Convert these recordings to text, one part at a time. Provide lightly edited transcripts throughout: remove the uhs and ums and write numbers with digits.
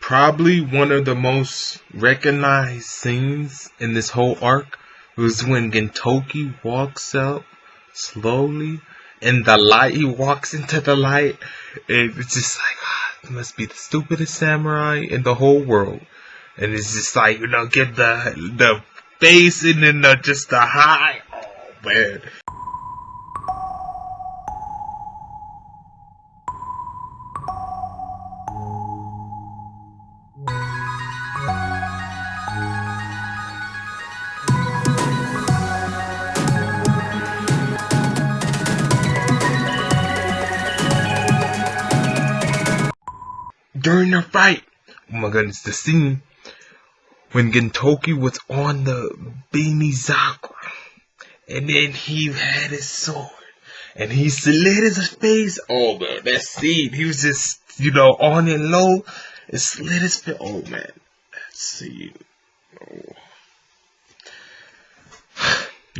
Probably one of the most recognized scenes in this whole arc was when Gintoki walks up slowly in the light. He walks into the light, and it's just like, it must be the stupidest samurai in the whole world. And it's just like, get the face and then just the high. Oh man. During the fight, oh my goodness, the scene when Gintoki was on the Benizakura, and then he had his sword, and he slit his face. Oh man, that scene, he was just, on it low, and slit his face. Oh man, that scene. Oh.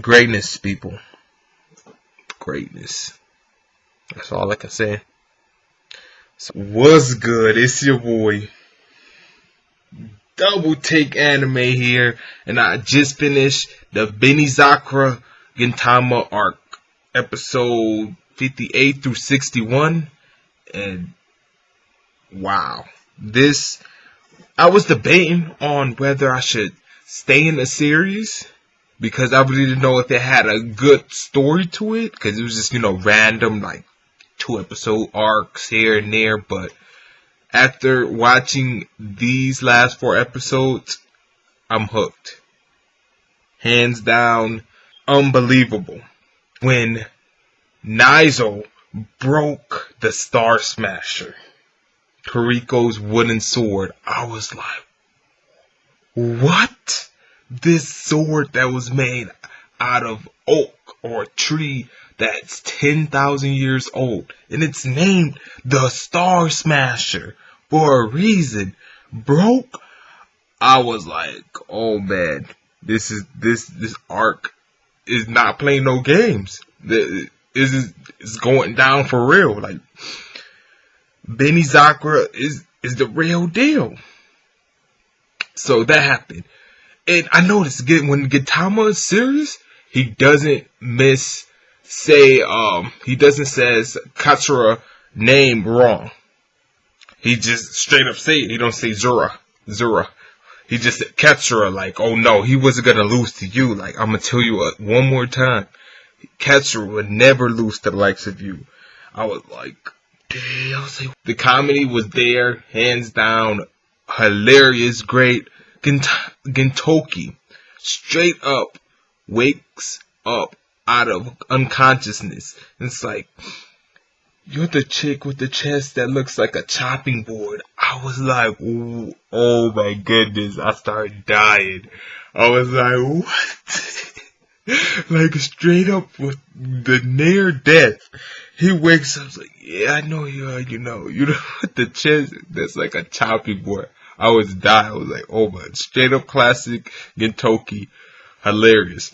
Greatness, people. Greatness. That's all I can say. So, what's good? It's your boy, Double Take Anime here, and I just finished the Benizakura Gintama arc, episode 58 through 61, and wow, I was debating on whether I should stay in the series, because I really didn't know if it had a good story to it, because it was just, random, like, 2-episode arcs here and there, but after watching these last 4 episodes, I'm hooked. Hands down, unbelievable. When Nizo broke the Star Smasher, Kuriko's wooden sword, I was like, what? This sword that was made out of oak or a tree that's 10,000 years old, and it's named the Star Smasher for a reason, broke. I was like, oh man, this arc is not playing no games. This is going down for real. Like, Benizakura is the real deal. So that happened, and I noticed when Gintama is serious, he doesn't say Katsura name wrong. He just straight up say it. He don't say Zura. He just said Katsura, like, oh no, he wasn't gonna lose to you. Like, I'm gonna tell you one more time, Katsura would never lose to the likes of you. I was like, damn. The comedy was there, hands down, hilarious, great. Gintoki straight up wakes up out of unconsciousness. It's like, you're the chick with the chest that looks like a chopping board. I was like, oh my goodness. I started dying. I was like, what? Like, straight up with the near death. He wakes up like, yeah, I know you are, with the chest that's like a chopping board. I was dying. I was like, oh my, straight up classic Gintoki. Hilarious.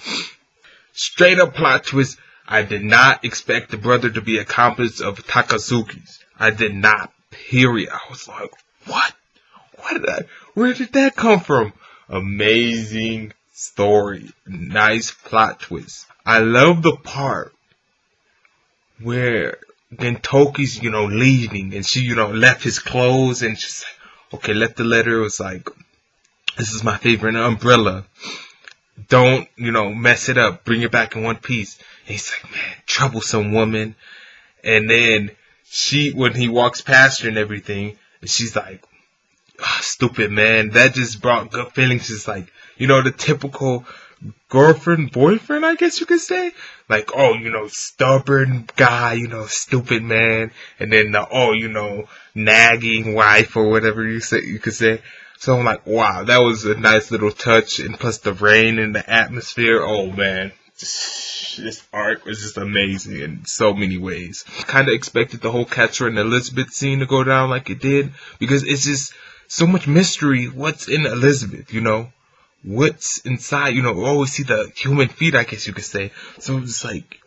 Straight up plot twist. I did not expect the brother to be accomplice of Takazuki's. I did not. Period. I was like, what? Where did that come from? Amazing story. Nice plot twist. I love the part where Gintoki's, leaving, and she, left his clothes, and she's like, okay, left the letter. It was like, this is my favorite umbrella. Don't, mess it up. Bring it back in one piece. And he's like, man, troublesome woman. And then when he walks past her and everything, and she's like, stupid man. That just brought good feelings. It's like, the typical girlfriend, boyfriend, I guess you could say. Like, stubborn guy, stupid man. And then nagging wife or whatever you could say. So I'm like, wow, that was a nice little touch. And plus the rain and the atmosphere. Oh man, this arc was just amazing in so many ways. I kind of expected the whole Katsura and Elizabeth scene to go down like it did, because it's just so much mystery. What's in Elizabeth, What's inside, we always see the human feet, I guess you could say. So it's like,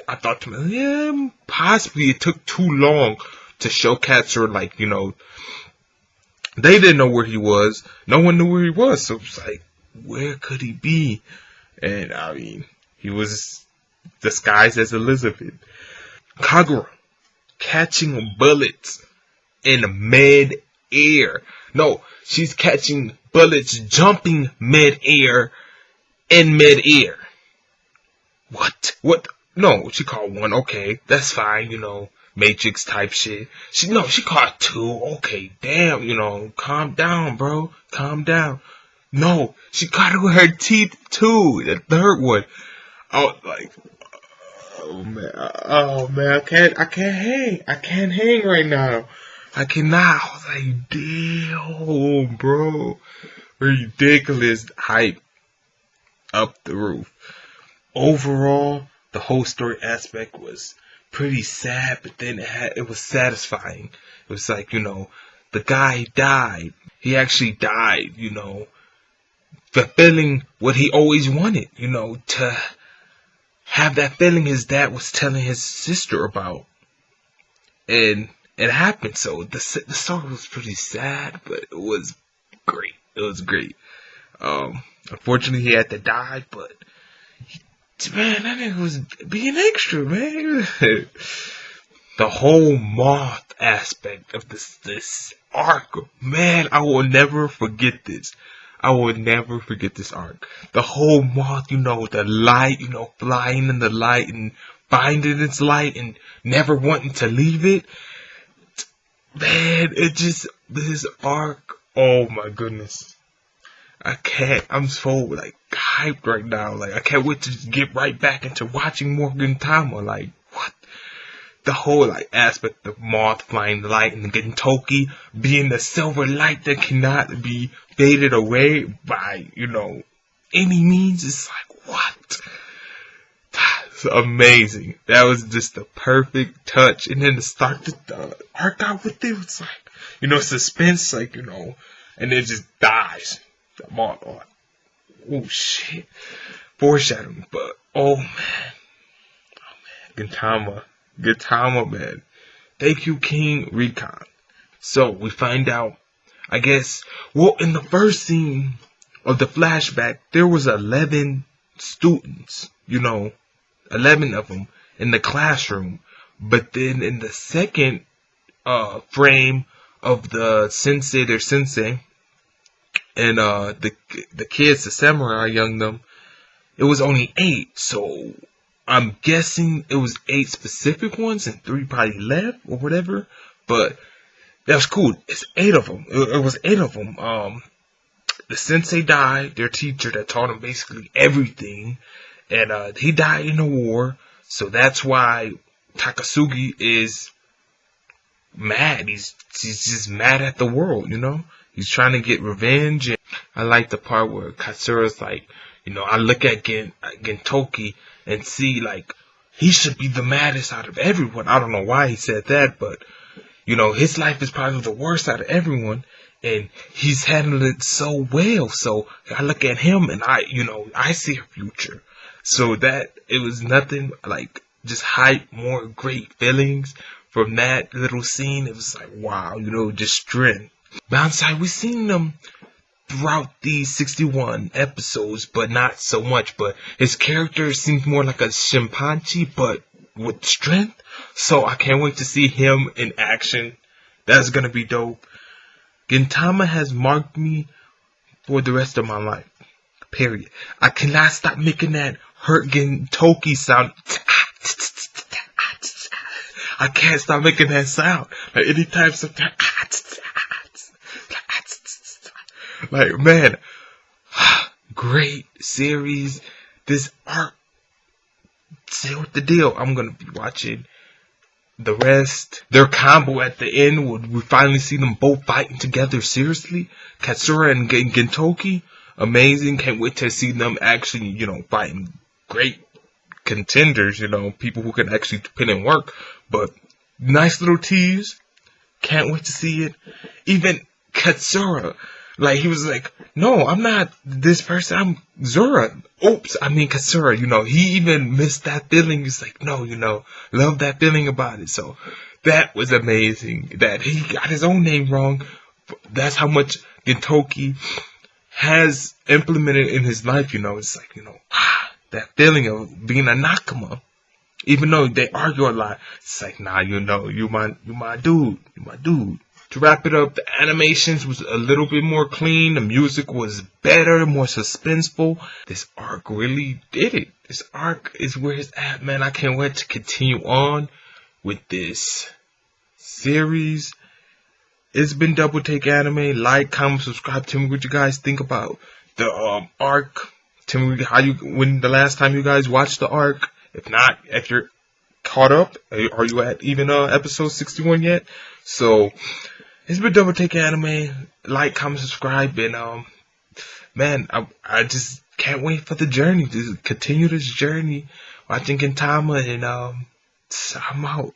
I thought to myself, yeah, possibly it took too long to show Katsura, like, They didn't know where he was. No one knew where he was. So it's like, where could he be? And I mean, he was disguised as Elizabeth. Kagura catching bullets in mid-air. No, she's catching bullets jumping mid-air in mid-air. What? What? No, she caught one. Okay, that's fine, Matrix type shit. She caught two. Okay, damn, calm down, bro. Calm down. No, she caught it with her teeth too. The third one. I was like, oh man, I can't hang right now. I cannot. I was like, damn, bro. Ridiculous hype up the roof. Overall, the whole story aspect was pretty sad, but then it was satisfying. It was like, the guy died. He actually died, fulfilling what he always wanted, to have that feeling his dad was telling his sister about. And it happened. So the story was pretty sad, but it was great. It was great. Unfortunately, he had to die, but man, that nigga was being extra, man. The whole moth aspect of this arc, man, I will never forget this. I will never forget this arc. The whole moth, the light, flying in the light and finding its light and never wanting to leave it. Man, this arc, oh my goodness. I can't, I'm so, hyped right now. I can't wait to just get right back into watching more Gintama. What? The whole, aspect of Moth flying the light and the Gintoki being the silver light that cannot be faded away by, any means. It's like, what? That's amazing. That was just the perfect touch. And then to start the arc out with it, it's like, suspense, and it just dies. Oh shit. Foreshadowing, but oh man. Gintama, man. Thank you, King Recon. So we find out, I guess, in the first scene of the flashback, there was 11 students, 11 of them in the classroom. But then in the second frame of the sensei, and the kids, the samurai, young them, it was only 8. So I'm guessing it was 8 specific ones and 3 probably left or whatever. But that was cool. It's 8 of them. It was 8 of them. The sensei died, their teacher that taught him basically everything, and he died in the war. So that's why Takasugi is mad. He's just mad at the world, He's trying to get revenge. And I like the part where Katsura's like, I look at Gintoki and see, he should be the maddest out of everyone. I don't know why he said that, but, his life is probably the worst out of everyone. And he's handled it so well. So I look at him and I see a future. So that, it was nothing just hype, more great feelings from that little scene. It was like, wow, just strength. Bonsai, we've seen them throughout these 61 episodes, but not so much. But his character seems more like a chimpanzee, but with strength. So I can't wait to see him in action. That's gonna be dope. Gintama has marked me for the rest of my life. Period. I cannot stop making that hurt Gintoki sound. I can't stop making that sound. Anytime something. Man, great series. This arc, say what the deal. I'm gonna be watching the rest. Their combo at the end, would we finally see them both fighting together seriously? Katsura and Gintoki, amazing. Can't wait to see them actually, fighting great contenders, people who can actually put in work. But nice little tease. Can't wait to see it. Even Katsura. He was like, no, I'm not this person, I'm Zura. Oops, I mean Katsura, he even missed that feeling. He's like, no, love that feeling about it. So that was amazing that he got his own name wrong That's how much Gintoki has implemented in his life. It's like, that feeling of being a Nakama. Even though they argue a lot, it's like, nah, you my dude. You my dude. To wrap it up, the animations was a little bit more clean. The music was better, more suspenseful. This arc really did it. This arc is where it's at, man. I can't wait to continue on with this series. It's been Double Take Anime. Like, comment, subscribe. Tell me what you guys think about the arc. Tell me when the last time you guys watched the arc. If not, if you're caught up, are you at even episode 61 yet? So it's been Double Take Anime. Like, comment, subscribe, and man, I just can't wait for the journey to continue this journey watching Gintama, and I'm out.